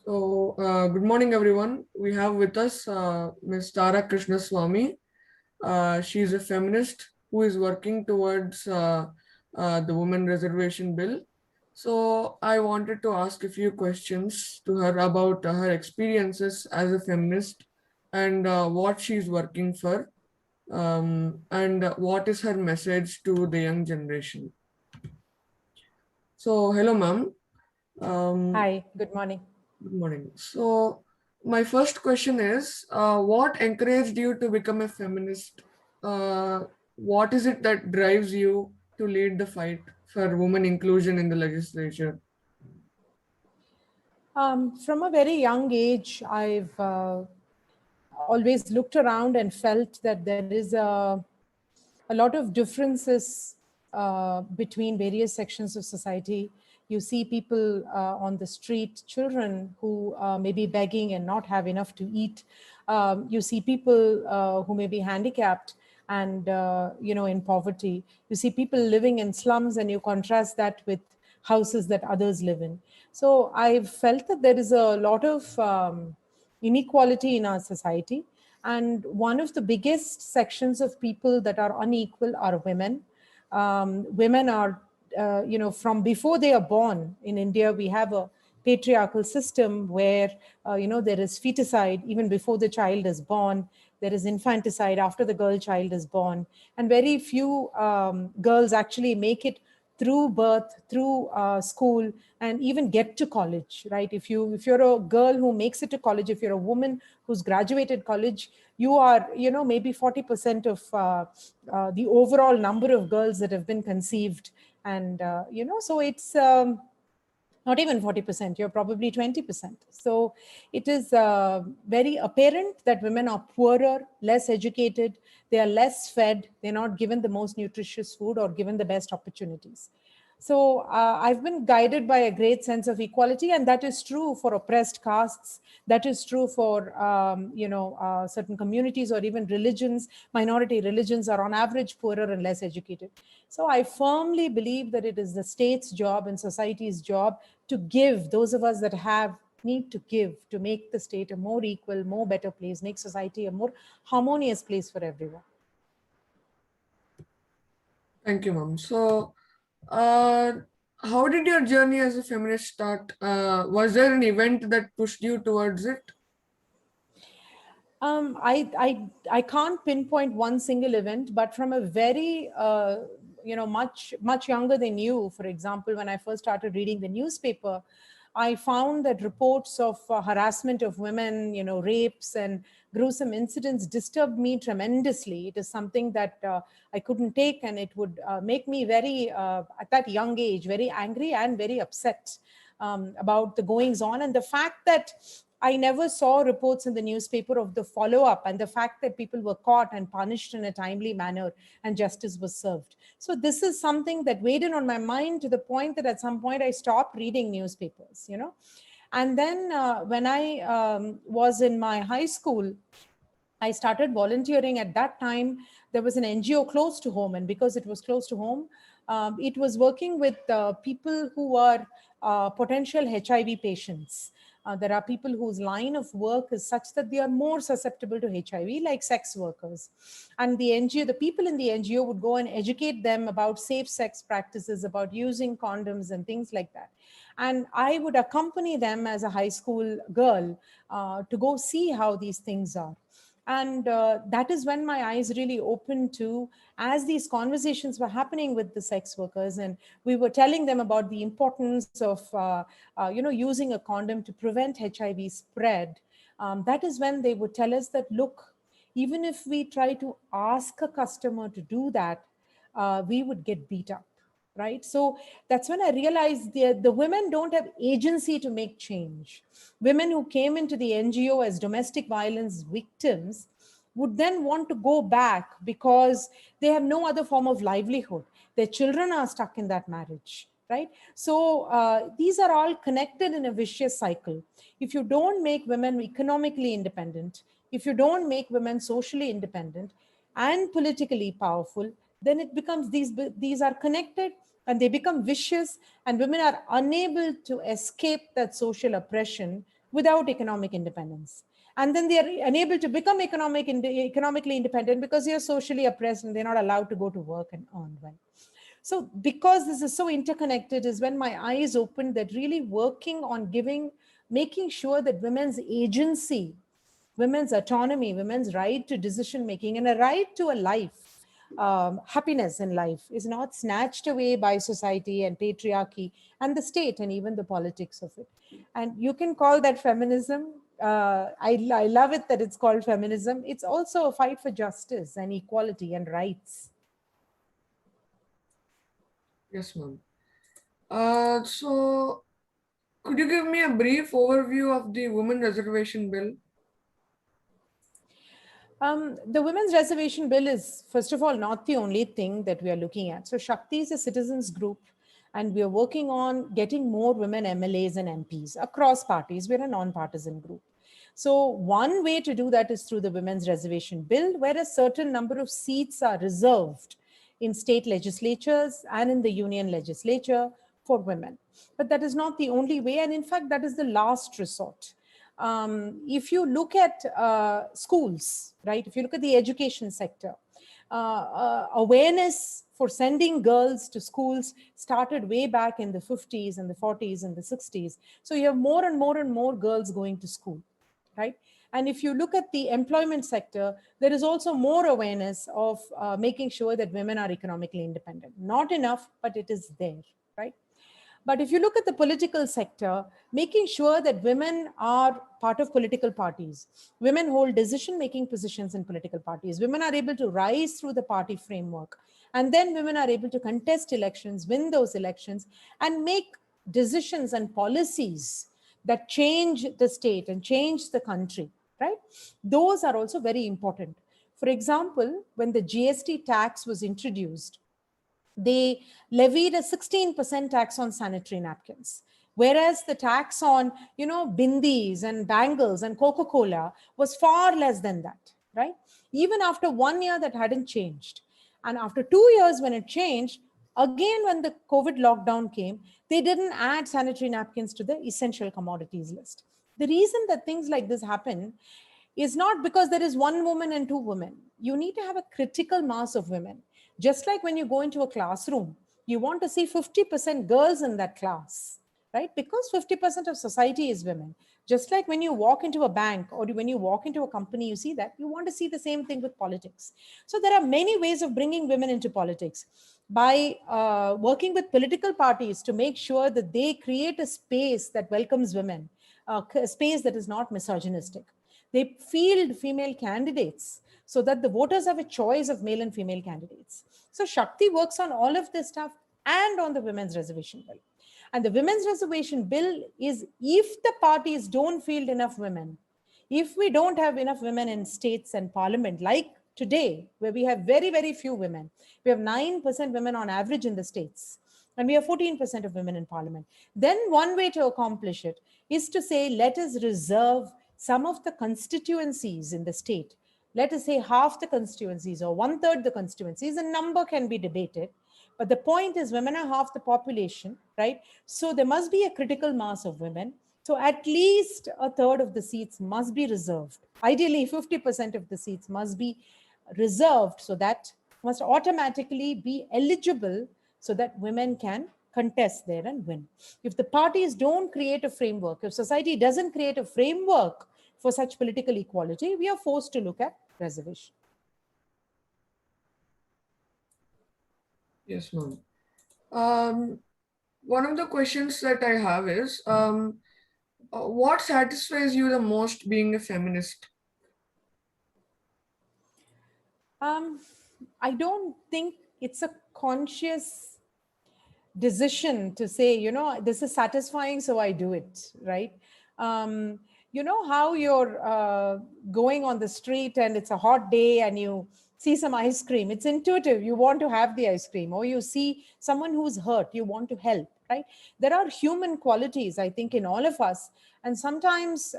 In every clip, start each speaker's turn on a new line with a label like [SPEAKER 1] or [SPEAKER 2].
[SPEAKER 1] Good morning, everyone. We have with us Ms Tara Krishnaswamy. She is a feminist who is working towards the Women Reservation Bill. So, I wanted to ask a few questions to her about her experiences as a feminist and what she's working for, and what is her message to the young generation. So, hello, ma'am. Um,
[SPEAKER 2] Hi, good morning.
[SPEAKER 1] Good morning. So, my first question is, what encouraged you to become a feminist? What is it that drives you to lead the fight for women inclusion in the legislature?
[SPEAKER 2] From a very young age, I've always looked around and felt that there is a lot of differences between various sections of society. You see people on the street, children who may be begging and not have enough to eat. You see people who may be handicapped and in poverty. You see people living in slums, and you contrast that with houses that others live in. So I've felt that there is a lot of inequality in our society. And one of the biggest sections of people that are unequal are women. Women are, from before they are born in India, we have a patriarchal system where, there is feticide even before the child is born. There is infanticide after the girl child is born. And very few girls actually make it through birth, through school, and even get to college, right? If you're a girl who makes it to college, if you're a woman who's graduated college, you are, maybe 40% of the overall number of girls that have been conceived. And so it's not even 40%, you're probably 20%. So it is very apparent that women are poorer, less educated, they are less fed, they're not given the most nutritious food or given the best opportunities. So I've been guided by a great sense of equality, and that is true for oppressed castes. That is true for certain communities or even religions. Minority religions are on average poorer and less educated. So I firmly believe that it is the state's job and society's job to give, those of us that have need to give, to make the state a more equal, more better place, make society a more harmonious place for everyone.
[SPEAKER 1] Thank you, ma'am. So, uh, how did your journey as a feminist start? Was there an event that pushed you towards it?
[SPEAKER 2] I can't pinpoint one single event, but from a very much younger than you, for example, when I first started reading the newspaper, I found that reports of harassment of women, rapes and gruesome incidents disturbed me tremendously. It is something that I couldn't take, and it would make me very, at that young age, very angry and very upset about the goings on, and the fact that I never saw reports in the newspaper of the follow up and the fact that people were caught and punished in a timely manner and justice was served. So, this is something that weighed in on my mind to the point that at some point I stopped reading newspapers. And then when I was in my high school, I started volunteering. At that time, there was an NGO close to home, and because it was close to home, it was working with people who are potential HIV patients. There are people whose line of work is such that they are more susceptible to HIV, like sex workers. And the NGO, the people in the NGO would go and educate them about safe sex practices, about using condoms and things like that. And I would accompany them as a high school girl to go see how these things are. And that is when my eyes really opened to, as these conversations were happening with the sex workers, and we were telling them about the importance of using a condom to prevent HIV spread. That is when they would tell us that, look, even if we try to ask a customer to do that, we would get beat up, right? So that's when I realized the women don't have agency to make change. Women who came into the NGO as domestic violence victims would then want to go back because they have no other form of livelihood. Their children are stuck in that marriage, right? So these are all connected in a vicious cycle. If you don't make women economically independent, if you don't make women socially independent and politically powerful, then it becomes these are connected and they become vicious, and women are unable to escape that social oppression without economic independence. And then they are unable to become economically independent because they are socially oppressed and they're not allowed to go to work and earn well. So because this is so interconnected is when my eyes opened that really working on making sure that women's agency, women's autonomy, women's right to decision making, and a right to a life, happiness in life is not snatched away by society and patriarchy and the state and even the politics of it. And you can call that feminism. I love it that it's called feminism. It's also a fight for justice and equality and rights.
[SPEAKER 1] Yes, ma'am. So, could you give me a brief overview of the Women Reservation Bill?
[SPEAKER 2] The Women's Reservation Bill is, first of all, not the only thing that we are looking at. So Shakti is a citizens group, and we are working on getting more women MLAs and MPs across parties. We're a non-partisan group. So one way to do that is through the Women's Reservation Bill, where a certain number of seats are reserved in state legislatures and in the union legislature for women. But that is not the only way. And in fact, that is the last resort. If you look at schools, right, if you look at the education sector, awareness for sending girls to schools started way back in the 50s and the 40s and the 60s. So you have more and more and more girls going to school, right? And if you look at the employment sector, there is also more awareness of making sure that women are economically independent. Not enough, but it is there, right? But if you look at the political sector, making sure that women are part of political parties, women hold decision-making positions in political parties, women are able to rise through the party framework, and then women are able to contest elections, win those elections, and make decisions and policies that change the state and change the country, right? Those are also very important. For example, when the GST tax was introduced, they levied a 16% tax on sanitary napkins, whereas the tax on bindis and bangles and Coca-Cola was far less than that, right? Even after 1 year that hadn't changed, and after 2 years when it changed again, when the COVID lockdown came, they didn't add sanitary napkins to the essential commodities list. The reason that things like this happen is not because there is one woman and two women. You need to have a critical mass of women. Just like when you go into a classroom, you want to see 50% girls in that class, right? Because 50% of society is women. Just like when you walk into a bank or when you walk into a company, you see that, you want to see the same thing with politics. So there are many ways of bringing women into politics by working with political parties to make sure that they create a space that welcomes women, a space that is not misogynistic. They field female candidates so that the voters have a choice of male and female candidates. So Shakti works on all of this stuff and on the Women's Reservation Bill. And the Women's Reservation Bill is, if the parties don't field enough women, if we don't have enough women in states and parliament, like today, where we have very, very few women, we have 9% women on average in the states, and we have 14% of women in parliament, then one way to accomplish it is to say, let us reserve some of the constituencies in the state. Let us say half the constituencies or one third the constituencies. A number can be debated, but the point is women are half the population, right? So there must be a critical mass of women. So at least a third of the seats must be reserved. Ideally, 50% of the seats must be reserved, so that must automatically be eligible so that women can contest there and win. If the parties don't create a framework, if society doesn't create a framework for such political equality, we are forced to look at reservation.
[SPEAKER 1] Yes, ma'am. One of the questions that I have is, what satisfies you the most being a feminist?
[SPEAKER 2] I don't think it's a conscious decision to say, this is satisfying, so I do it, right? You know how you're going on the street and it's a hot day and you see some ice cream. It's intuitive. You want to have the ice cream, or you see someone who's hurt. You want to help, right? There are human qualities, I think, in all of us. And sometimes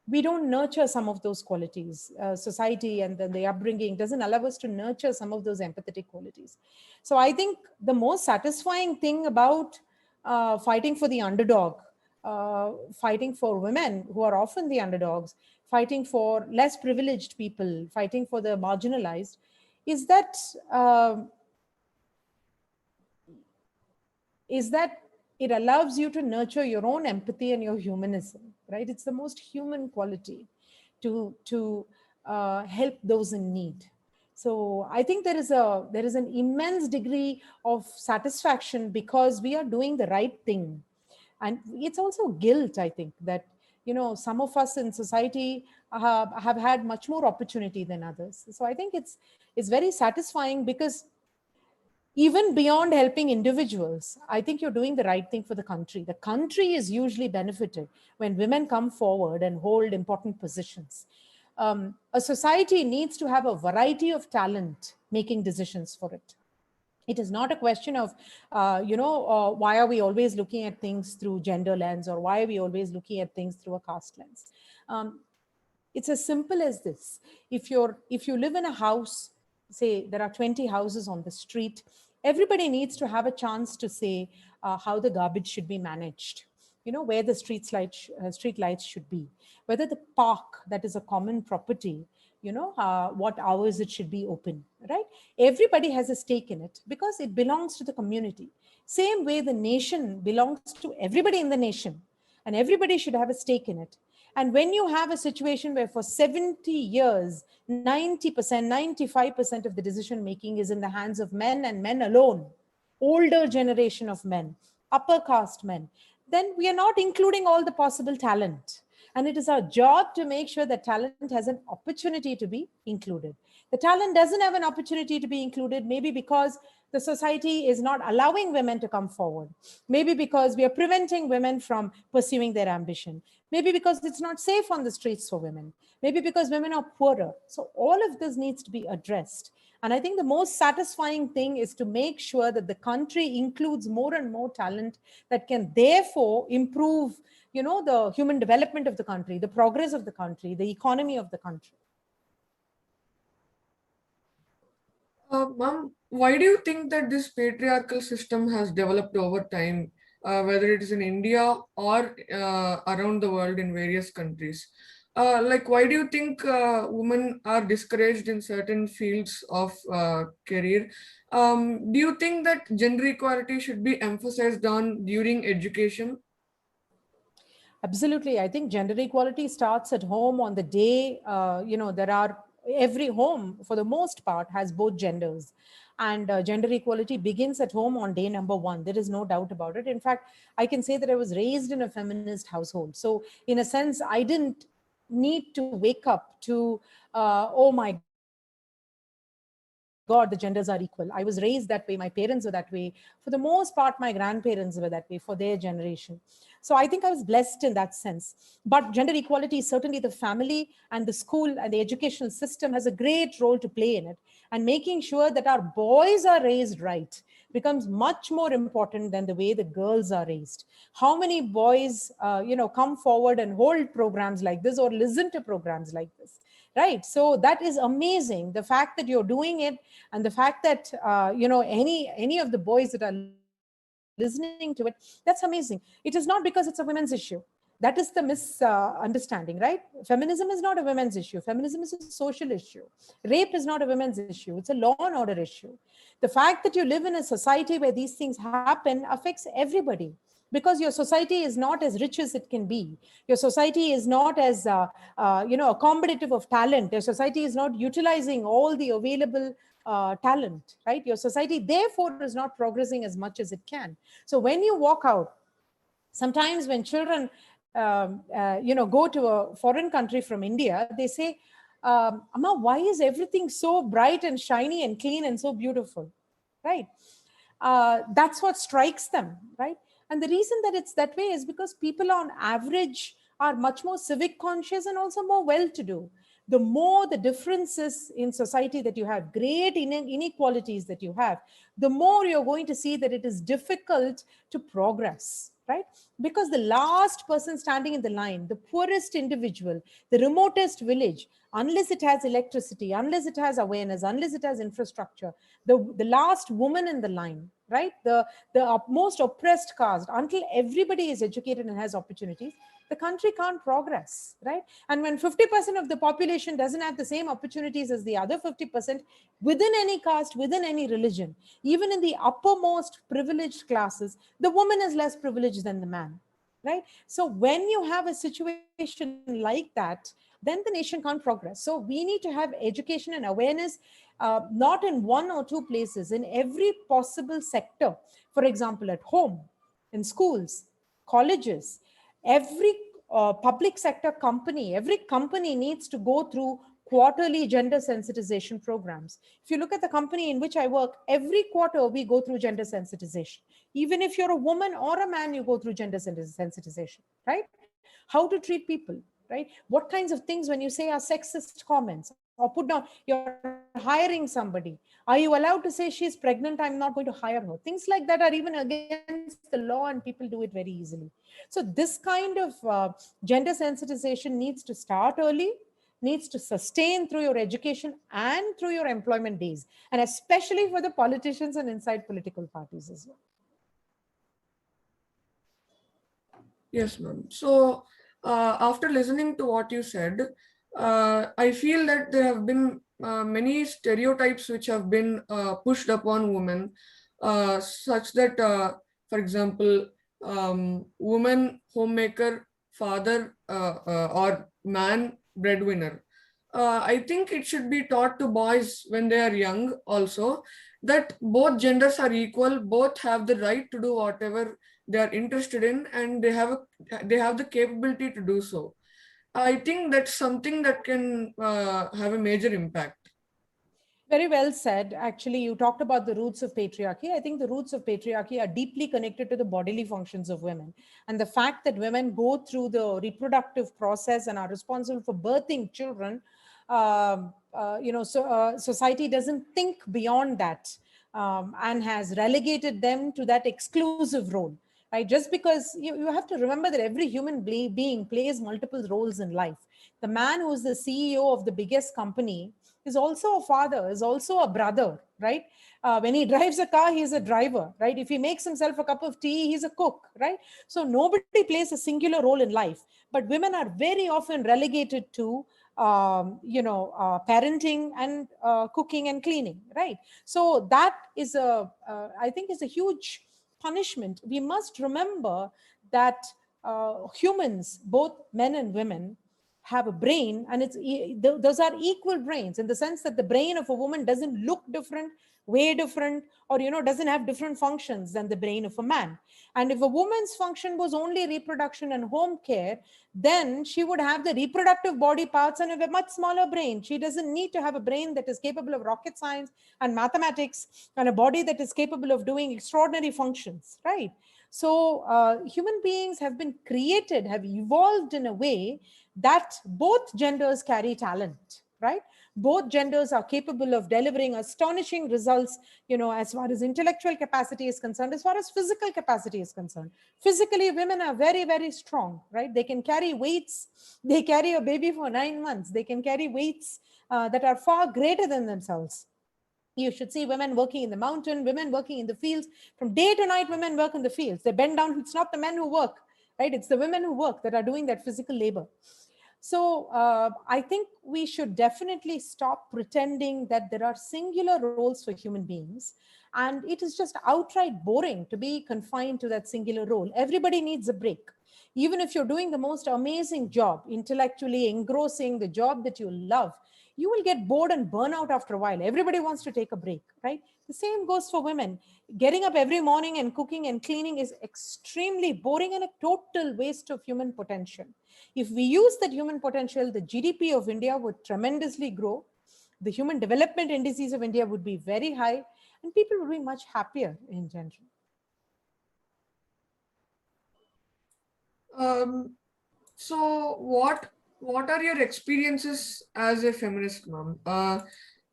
[SPEAKER 2] we don't nurture some of those qualities. Society and the upbringing doesn't allow us to nurture some of those empathetic qualities. So I think the most satisfying thing about fighting for the underdog, fighting for women who are often the underdogs, fighting for less privileged people, fighting for the marginalized, is that uh, is that it allows you to nurture your own empathy and your humanism, right? It's the most human quality to help those in need. So I think there is an immense degree of satisfaction because we are doing the right thing. And it's also guilt, I think, that some of us in society have had much more opportunity than others. So I think it's very satisfying because even beyond helping individuals, I think you're doing the right thing for the country. The country is usually benefited when women come forward and hold important positions. A society needs to have a variety of talent making decisions for it. It is not a question of why are we always looking at things through gender lens, or why are we always looking at things through a caste lens. um, it's as simple as this. If you live in a house, say there are 20 houses on the street, everybody needs to have a chance to say how the garbage should be managed, where the street lights should be, whether the park that is a common property, what hours it should be open, right? Everybody has a stake in it because it belongs to the community. Same way the nation belongs to everybody in the nation, and everybody should have a stake in it. And when you have a situation where for 70 years, 90%, 95% of the decision making is in the hands of men and men alone, older generation of men, upper caste men, then we are not including all the possible talent. And it is our job to make sure that talent has an opportunity to be included. The talent doesn't have an opportunity to be included, maybe because the society is not allowing women to come forward. Maybe because we are preventing women from pursuing their ambition. Maybe because it's not safe on the streets for women. Maybe because women are poorer. So all of this needs to be addressed. And I think the most satisfying thing is to make sure that the country includes more and more talent that can therefore improve, the human development of the country, the progress of the country, the economy of the country.
[SPEAKER 1] Ma'am, why do you think that this patriarchal system has developed over time, whether it is in India or around the world in various countries? Like, why do you think women are discouraged in certain fields of career? Do you think that gender equality should be emphasized on during education?
[SPEAKER 2] Absolutely. I think gender equality starts at home on the day, there are every home for the most part has both genders. And gender equality begins at home on day number one. There is no doubt about it. In fact, I can say that I was raised in a feminist household. So, in a sense, I didn't need to wake up to, oh my God, the genders are equal. I was raised that way. My parents were that way. For the most part, my grandparents were that way for their generation. So I think I was blessed in that sense. But gender equality is certainly the family and the school and the educational system has a great role to play in it. And making sure that our boys are raised right becomes much more important than the way the girls are raised. How many boys, come forward and hold programs like this or listen to programs like this? Right. So that is amazing. The fact that you're doing it, and the fact that any of the boys that are listening to it, that's amazing. It is not because it's a women's issue. That is the misunderstanding, right? Feminism is not a women's issue. Feminism is a social issue. Rape is not a women's issue. It's a law and order issue. The fact that you live in a society where these things happen affects everybody, because your society is not as rich as it can be. Your society is not as accommodative of talent. Your society is not utilizing all the available talent, right? Your society therefore is not progressing as much as it can. So when you walk out, sometimes when children go to a foreign country from India, they say, Amma, why is everything so bright and shiny and clean and so beautiful, right? That's what strikes them, right? And the reason that it's that way is because people on average are much more civic conscious and also more well to do. The more the differences in society that you have, great inequalities that you have, the more you're going to see that it is difficult to progress, right? Because the last person standing in the line, the poorest individual, the remotest village, unless it has electricity, unless it has awareness, unless it has infrastructure, the last woman in the line right? The most oppressed caste, until everybody is educated and has opportunities, the country can't progress, right? And when 50% of the population doesn't have the same opportunities as the other 50% within any caste, within any religion, even in the uppermost privileged classes, the woman is less privileged than the man, right? So when you have a situation like that, then the nation can't progress. So we need to have education and awareness, not in one or two places, in every possible sector. For example, at home, in schools, colleges, every public sector company, every company needs to go through quarterly gender sensitization programs. If you look at the company in which I work, every quarter we go through gender sensitization. Even if you're a woman or a man, you go through gender sensitization, right? How to treat people, right? What kinds of things when you say are sexist comments, or put down, you're hiring somebody, are you allowed to say she's pregnant, I'm not going to hire her? Things like that are even against the law, and people do it very easily. So this kind of gender sensitization needs to start early, needs to sustain through your education and through your employment days, and especially for the politicians and inside political parties as well.
[SPEAKER 1] Yes, ma'am. So, after listening to what you said, I feel that there have been many stereotypes which have been pushed upon women, such that, for example, woman homemaker, father, or man breadwinner. I think it should be taught to boys when they are young also, that both genders are equal, both have the right to do whatever they are interested in, and they have the capability to do so. I think that's something that can have a major impact.
[SPEAKER 2] Very well said. Actually, you talked about the roots of patriarchy. I think the roots of patriarchy are deeply connected to the bodily functions of women. And the fact that women go through the reproductive process and are responsible for birthing children, society doesn't think beyond that, and has relegated them to that exclusive role. Right? Just because you have to remember that every human being plays multiple roles in life. The man who is the CEO of the biggest company is also a father, is also a brother, right? When he drives a car, he's a driver, right? If he makes himself a cup of tea, he's a cook, right? So nobody plays a singular role in life, but women are very often relegated to parenting and cooking and cleaning, right? So that is I think is a huge punishment. We must remember that humans, both men and women, have a brain, and those are equal brains, in the sense that the brain of a woman doesn't look different, way different, or doesn't have different functions than the brain of a man. And if a woman's function was only reproduction and home care, then she would have the reproductive body parts and a much smaller brain. She doesn't need to have a brain that is capable of rocket science and mathematics, and a body that is capable of doing extraordinary functions, right? So human beings have been created, have evolved in a way that both genders carry talent, right? Both genders are capable of delivering astonishing results, as far as intellectual capacity is concerned, as far as physical capacity is concerned. Physically, women are very, very strong, right? They can carry weights. They carry a baby for 9 months. They can carry weights that are far greater than themselves. You should see women working in the mountain, women working in the fields. From day to night, women work in the fields. They bend down. It's not the men who work, right? It's the women who work that are doing that physical labor. So I think we should definitely stop pretending that there are singular roles for human beings. And it is just outright boring to be confined to that singular role. Everybody needs a break. Even if you're doing the most amazing job, intellectually engrossing, the job that you love, you will get bored and burn out after a while. Everybody wants to take a break, right? The same goes for women. Getting up every morning and cooking and cleaning is extremely boring and a total waste of human potential. If we use that human potential, the GDP of India would tremendously grow. The human development indices of India would be very high, and people would be much happier in general.
[SPEAKER 1] Um, so, what are your experiences as a feminist, ma'am?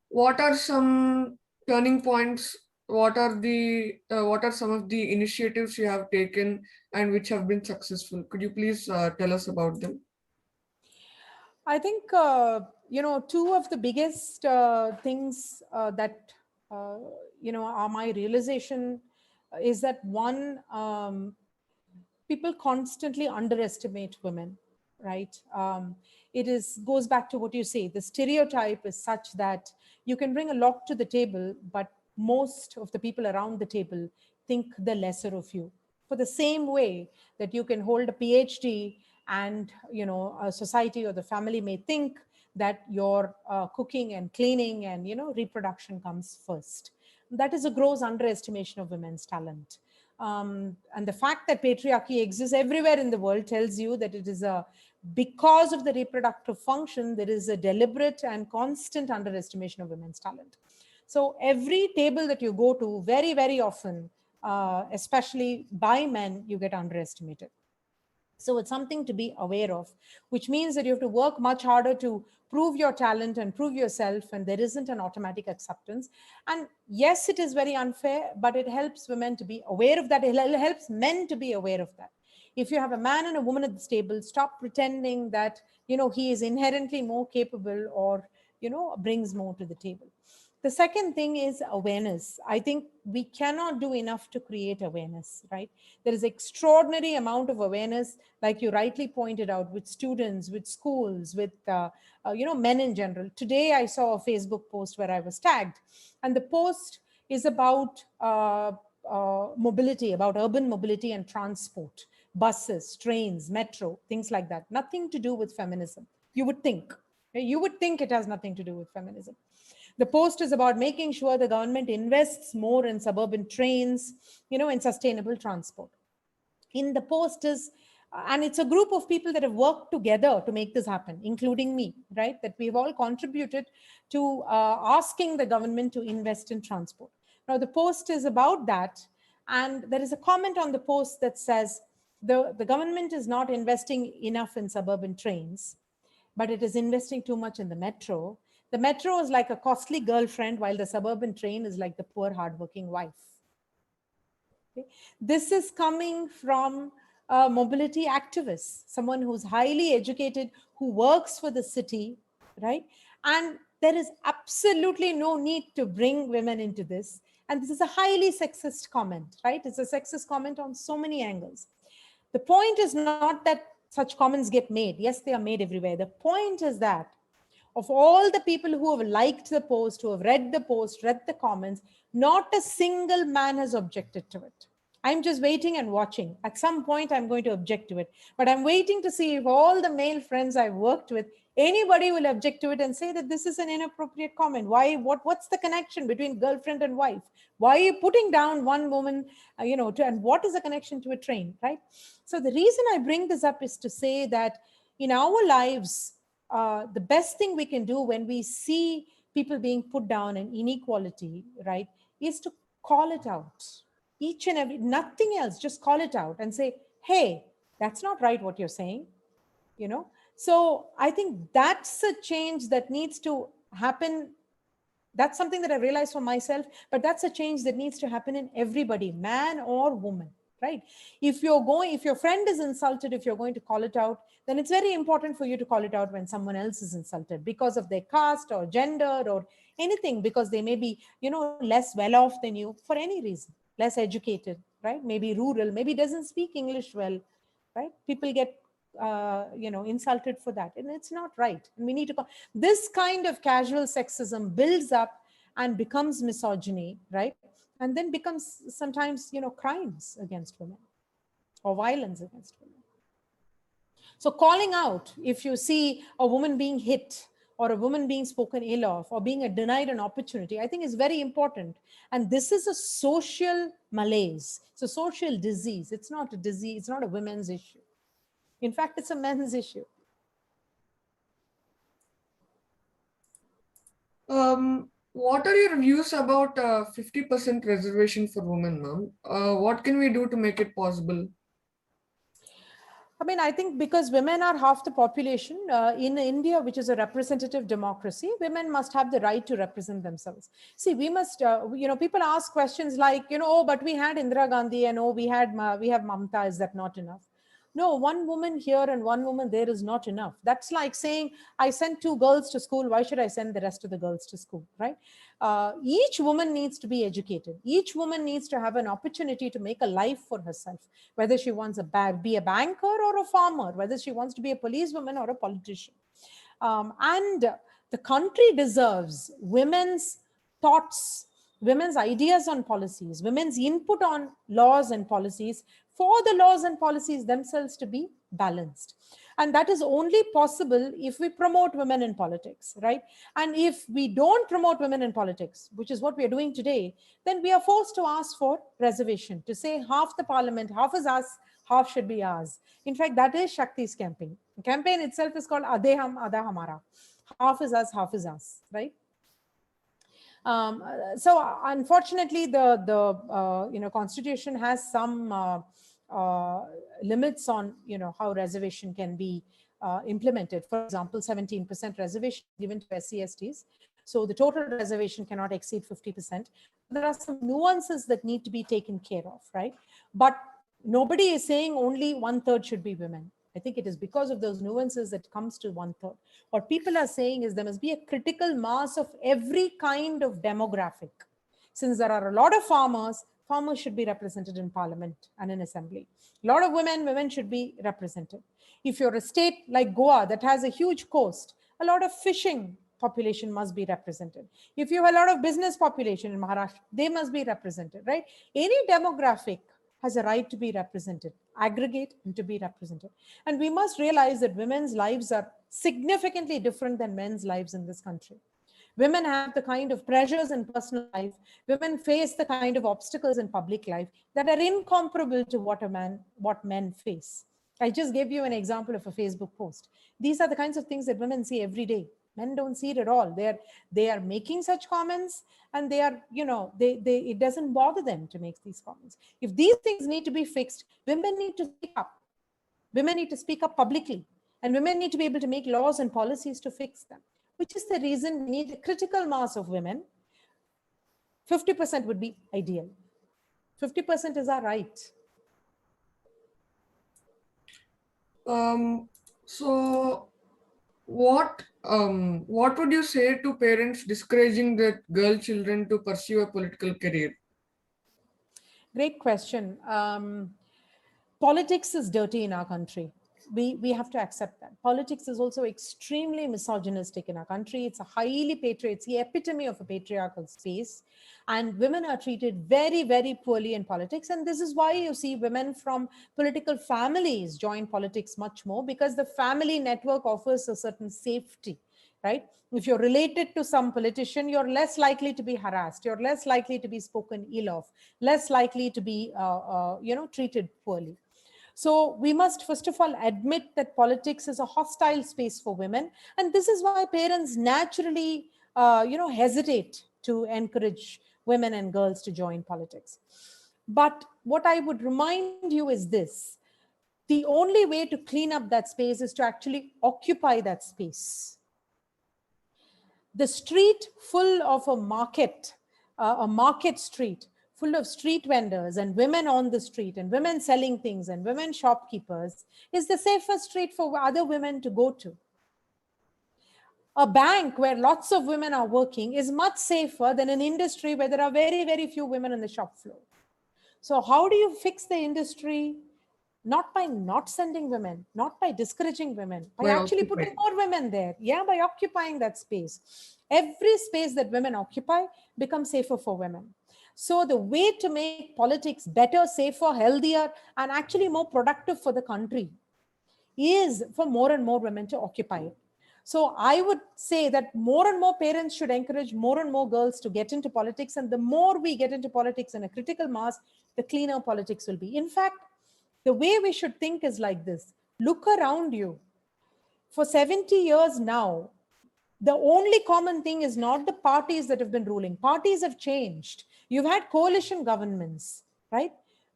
[SPEAKER 1] What are some turning points? What are some of the initiatives you have taken and which have been successful? Could you please tell us about them?
[SPEAKER 2] I think, two of the biggest things that, are my realization is that one, people constantly underestimate women, right? It is goes back to what you say. The stereotype is such that you can bring a lot to the table, but most of the people around the table think the lesser of you. For the same way that you can hold a PhD, and a society or the family may think that your cooking and cleaning and reproduction comes first. That is a gross underestimation of women's talent. And the fact that patriarchy exists everywhere in the world tells you that it is because of the reproductive function, there is a deliberate and constant underestimation of women's talent. So every table that you go to, very, very often, especially by men, you get underestimated. So it's something to be aware of, which means that you have to work much harder to prove your talent and prove yourself, and there isn't an automatic acceptance. And yes, it is very unfair, but it helps women to be aware of that. It helps men to be aware of that. If you have a man and a woman at the table, stop pretending that he is inherently more capable or brings more to the table. The second thing is awareness. I think we cannot do enough to create awareness, right? There is extraordinary amount of awareness, like you rightly pointed out, with students, with schools, with men in general. Today I saw a Facebook post where I was tagged, and the post is about mobility, about urban mobility and transport, buses, trains, metro, things like that. Nothing to do with feminism. You would think. You would think it has nothing to do with feminism. The post is about making sure the government invests more in suburban trains, in sustainable transport. In the post is, and it's a group of people that have worked together to make this happen, including me, right? That we've all contributed to asking the government to invest in transport. Now, the post is about that. And there is a comment on the post that says, the government is not investing enough in suburban trains, but it is investing too much in the metro. The metro is like a costly girlfriend, while the suburban train is like the poor, hardworking wife. Okay? This is coming from a mobility activist, someone who's highly educated, who works for the city, right? And there is absolutely no need to bring women into this. And this is a highly sexist comment, right? It's a sexist comment on so many angles. The point is not that such comments get made. Yes, they are made everywhere. The point is that of all the people who have liked the post, who have read the post, read the comments, not a single man has objected to it. I'm just waiting and watching. At some point, I'm going to object to it. But I'm waiting to see if all the male friends I've worked with, anybody will object to it and say that this is an inappropriate comment. Why? What's the connection between girlfriend and wife? Why are you putting down one woman, and what is the connection to a train, right? So the reason I bring this up is to say that in our lives, the best thing we can do when we see people being put down and inequality, right, is to call it out. Each and every, nothing else, just call it out and say, hey, that's not right what you're saying, So I think that's a change that needs to happen. That's something that I realized for myself, but that's a change that needs to happen in everybody, man or woman, right? If your friend is insulted, if you're going to call it out, then it's very important for you to call it out when someone else is insulted because of their caste or gender or anything, because they may be, less well off than you for any reason, less educated, right? Maybe rural, maybe doesn't speak English well, right? People get insulted for that, and it's not right. And we need to this kind of casual sexism builds up and becomes misogyny, right? And then becomes sometimes crimes against women or violence against women. So calling out, if you see a woman being hit or a woman being spoken ill of or being denied an opportunity, I think is very important. And this is a social malaise. It's a social disease. It's not a disease. It's not a women's issue. In fact, it's a men's issue.
[SPEAKER 1] What are your views about 50% reservation for women, ma'am? What can we do to make it possible?
[SPEAKER 2] I mean, I think because women are half the population in India, which is a representative democracy, women must have the right to represent themselves. See, we must, people ask questions like, oh, but we had Indira Gandhi and oh, we have Mamata. Is that not enough? No, one woman here and one woman there is not enough. That's like saying, I sent 2 girls to school. Why should I send the rest of the girls to school, right? Each woman needs to be educated. Each woman needs to have an opportunity to make a life for herself, whether she wants to be a banker or a farmer, whether she wants to be a policewoman or a politician. And the country deserves women's thoughts, women's ideas on policies, women's input on laws and policies, for the laws and policies themselves to be balanced. And that is only possible if we promote women in politics, right? And if we don't promote women in politics, which is what we are doing today, then we are forced to ask for reservation, to say half the parliament, half is us, half should be ours. In fact, that is Shakti's campaign. The campaign itself is called Adhe Hum, Adha Hamara. Half is us, half is us, right? So unfortunately, the Constitution has some limits on how reservation can be implemented. For example, 17% reservation given to SC/STs. So the total reservation cannot exceed 50%. There are some nuances that need to be taken care of, right? But nobody is saying only 1/3 should be women. I think it is because of those nuances that comes to 1/3. What people are saying is there must be a critical mass of every kind of demographic. Since there are a lot of farmers, farmers should be represented in parliament and in assembly. A lot of women should be represented. If you're a state like Goa that has a huge coast, a lot of fishing population must be represented. If you have a lot of business population in Maharashtra, they must be represented, right? Any demographic has a right to be represented, aggregate and to be represented. And we must realize that women's lives are significantly different than men's lives in this country. Women have the kind of pressures in personal life. Women face the kind of obstacles in public life that are incomparable to what men face. I just gave you an example of a Facebook post. These are the kinds of things that women see every day. Men don't see it at all. They are making such comments, and they are, it doesn't bother them to make these comments. If these things need to be fixed, women need to speak up. Women need to speak up publicly, and women need to be able to make laws and policies to fix them, which is the reason we need a critical mass of women. 50% would be ideal. 50% is our right.
[SPEAKER 1] So what would you say to parents discouraging their girl children to pursue a political career?
[SPEAKER 2] Great question. Politics is dirty in our country. We have to accept that. Politics is also extremely misogynistic in our country. It's a highly it's the epitome of a patriarchal space. And women are treated very, very poorly in politics. And this is why you see women from political families join politics much more, because the family network offers a certain safety, right? If you're related to some politician, you're less likely to be harassed. You're less likely to be spoken ill of, less likely to be, treated poorly. So we must, first of all, admit that politics is a hostile space for women. And this is why parents naturally, hesitate to encourage women and girls to join politics. But what I would remind you is this: the only way to clean up that space is to actually occupy that space. The street full of a market street, full of street vendors and women on the street and women selling things and women shopkeepers, is the safest street for other women to go to. A bank where lots of women are working is much safer than an industry where there are very, very few women on the shop floor. So how do you fix the industry? Not by not sending women, not by discouraging women, by actually putting more women there. Yeah, by occupying that space. Every space that women occupy becomes safer for women. So the way to make politics better, safer, healthier, and actually more productive for the country is for more and more women to occupy it. So I would say that more and more parents should encourage more and more girls to get into politics. And the more we get into politics in a critical mass, the cleaner politics will be. In fact, the way we should think is like this. Look around you. For 70 years now, the only common thing is not the parties that have been ruling. Parties have changed. You've had coalition governments, right?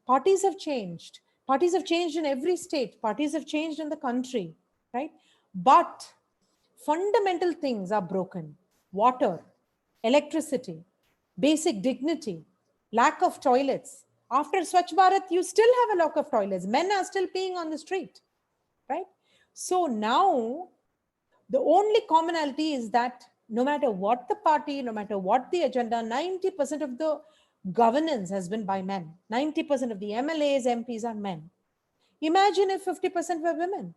[SPEAKER 2] Parties have changed. Parties have changed in every state. Parties have changed in the country, right? But fundamental things are broken. Water, electricity, basic dignity, lack of toilets, After Swachh Bharat, you still have a lack of toilets. Men are still peeing on the street, right? So now the only commonality is that no matter what the party, no matter what the agenda, 90% of the governance has been by men. 90% of the MLAs, MPs are men. Imagine if 50% were women.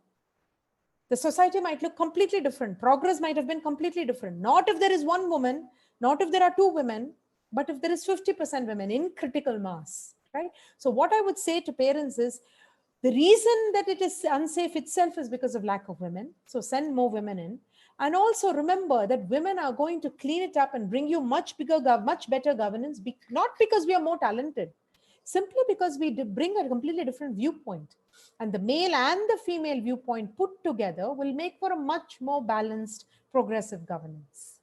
[SPEAKER 2] The society might look completely different. Progress might have been completely different. Not if there is one woman, not if there are two women, but if there is 50% women in critical mass, right? So what I would say to parents is the reason that it is unsafe itself is because of lack of women. So send more women in. And also remember that women are going to clean it up and bring you much bigger, much better governance, not because we are more talented, simply because we bring a completely different viewpoint. And the male and the female viewpoint put together will make for a much more balanced, progressive governance.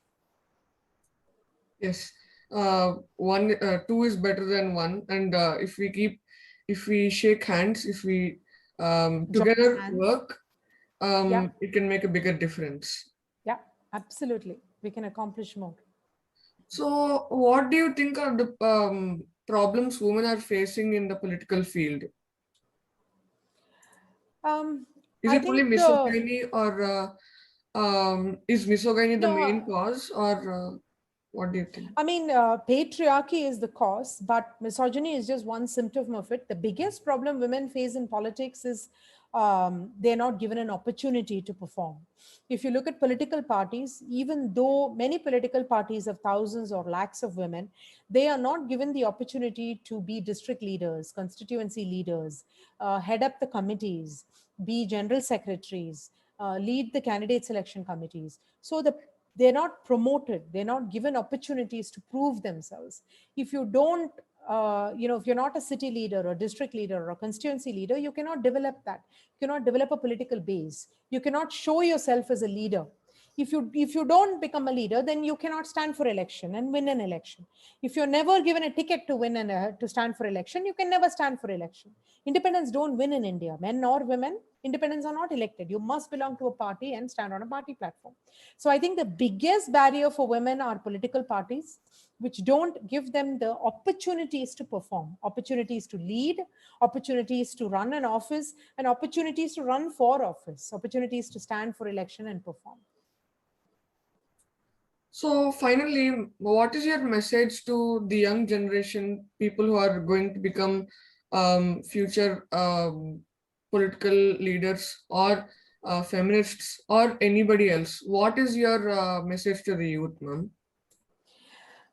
[SPEAKER 1] Yes, two is better than one, and if we shake hands, if we
[SPEAKER 2] Join
[SPEAKER 1] together
[SPEAKER 2] hands.
[SPEAKER 1] work,
[SPEAKER 2] Yeah,
[SPEAKER 1] it can make a bigger difference.
[SPEAKER 2] yeah, absolutely. We can accomplish more.
[SPEAKER 1] So, what do you think are the problems women are facing in the political field?
[SPEAKER 2] Um,
[SPEAKER 1] Is
[SPEAKER 2] I
[SPEAKER 1] it only
[SPEAKER 2] think the
[SPEAKER 1] misogyny, or is misogyny the
[SPEAKER 2] no,
[SPEAKER 1] main cause, or what do you think?
[SPEAKER 2] I mean, patriarchy is the cause, but misogyny is just one symptom of it. The biggest problem women face in politics is they're not given an opportunity to perform. If you look at political parties, even though many political parties have thousands or lakhs of women, they are not given the opportunity to be district leaders, constituency leaders, head up the committees, be general secretaries, lead the candidate selection committees. So they're not promoted, they're not given opportunities to prove themselves. If you don't if you're not a city leader or district leader or a constituency leader, you cannot develop that. You cannot develop a political base. You cannot show yourself as a leader. If you don't become a leader, then you cannot stand for election and win an election. If you're never given a ticket to win and to stand for election, you can never stand for election. Independents don't win in India, men or women. Independents are not elected. You must belong to a party and stand on a party platform. So I think the biggest barrier for women are political parties, which don't give them the opportunities to perform, opportunities to lead, opportunities to run an office, and opportunities to run for office, opportunities to stand for election and perform.
[SPEAKER 1] So, finally, what is your message to the young generation, people who are going to become future political leaders, or feminists, or anybody else? What is your message to the youth, ma'am?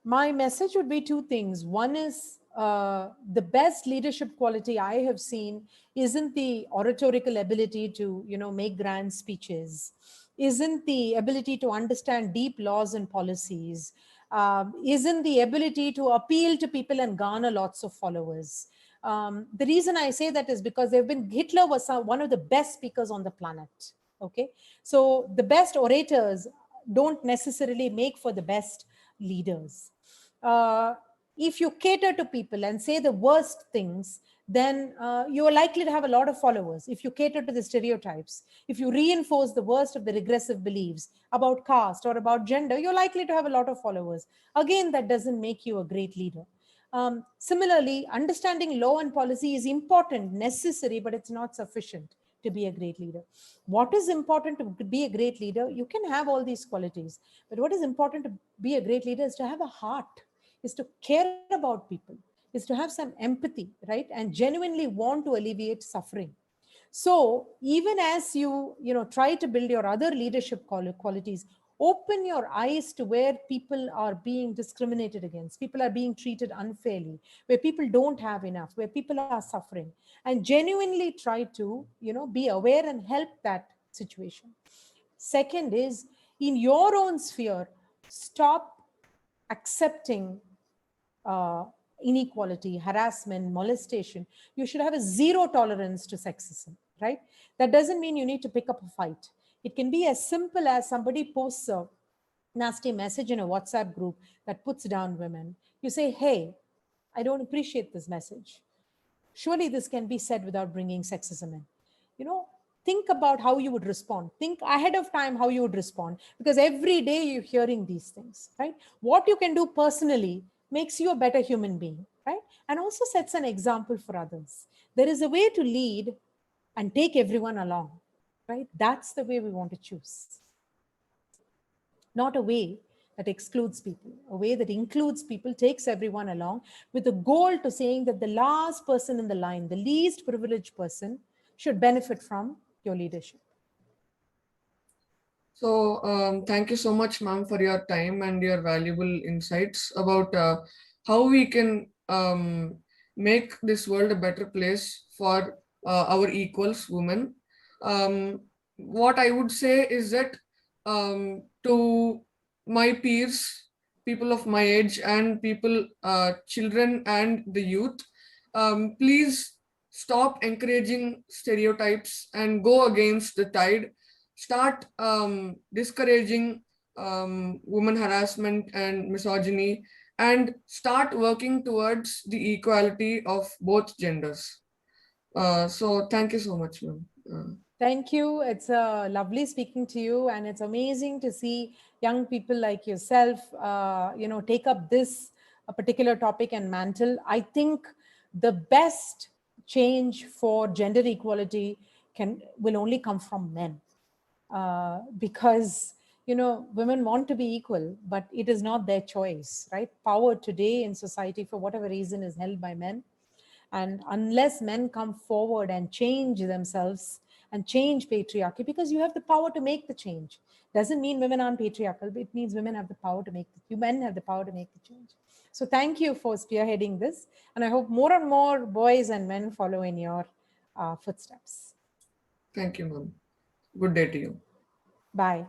[SPEAKER 2] My message would be two things. One is the best leadership quality I have seen isn't the oratorical ability to, make grand speeches, isn't the ability to understand deep laws and policies, isn't the ability to appeal to people and garner lots of followers. The reason I say that is because Hitler was one of the best speakers on the planet. Okay, so the best orators don't necessarily make for the best leaders. uh, if you cater to people and say the worst things, then you are likely to have a lot of followers. If you cater to the stereotypes, if you reinforce the worst of the regressive beliefs about caste or about gender, you're likely to have a lot of followers. Again, that doesn't make you a great leader. Similarly, understanding law and policy is important, necessary, but it's not sufficient to be a great leader. What is important to be a great leader? You can have all these qualities, but what is important to be a great leader is to have a heart, is to care about people, is to have some empathy, right? And genuinely want to alleviate suffering. So even as you try to build your other leadership qualities, open your eyes to where people are being discriminated against, people are being treated unfairly, where people don't have enough, where people are suffering, and genuinely try to be aware and help that situation. Second is, in your own sphere, stop accepting uh, inequality, harassment, molestation. You should have a zero tolerance to sexism, right? That doesn't mean you need to pick up a fight. It can be as simple as somebody posts a nasty message in a WhatsApp group that puts down women. You say, hey, I don't appreciate this message. Surely this can be said without bringing sexism in. You know, think about how you would respond. Think ahead of time how you would respond, because every day you're hearing these things, right? What you can do personally makes you a better human being. right? And also sets an example for others. There is a way to lead and take everyone along, right? That's the way we want to choose. Not a way that excludes people, a way that includes people, takes everyone along with a goal to saying that the last person in the line, the least privileged person, should benefit from your leadership.
[SPEAKER 1] So, thank you so much, ma'am, for your time and your valuable insights about how we can make this world a better place for our equals, women. Um, what I would say is that to my peers, people of my age, and people, children, and the youth, please stop encouraging stereotypes and go against the tide. Start discouraging women harassment and misogyny, and start working towards the equality of both genders. So thank you so much, ma'am.
[SPEAKER 2] Thank you. It's lovely speaking to you, and it's amazing to see young people like yourself, take up this particular topic and mantle. I think the best change for gender equality will only come from men, because women want to be equal, but it is not their choice, right? Power today in society, for whatever reason, is held by men. And unless men come forward and change themselves and change patriarchy, because you have the power to make the change, doesn't mean women aren't patriarchal, but it means women have the power to make you men have the power to make the change. So thank you for spearheading this, and I hope more and more boys and men follow in your footsteps.
[SPEAKER 1] Thank you, ma'am. Good day to you.
[SPEAKER 2] Bye.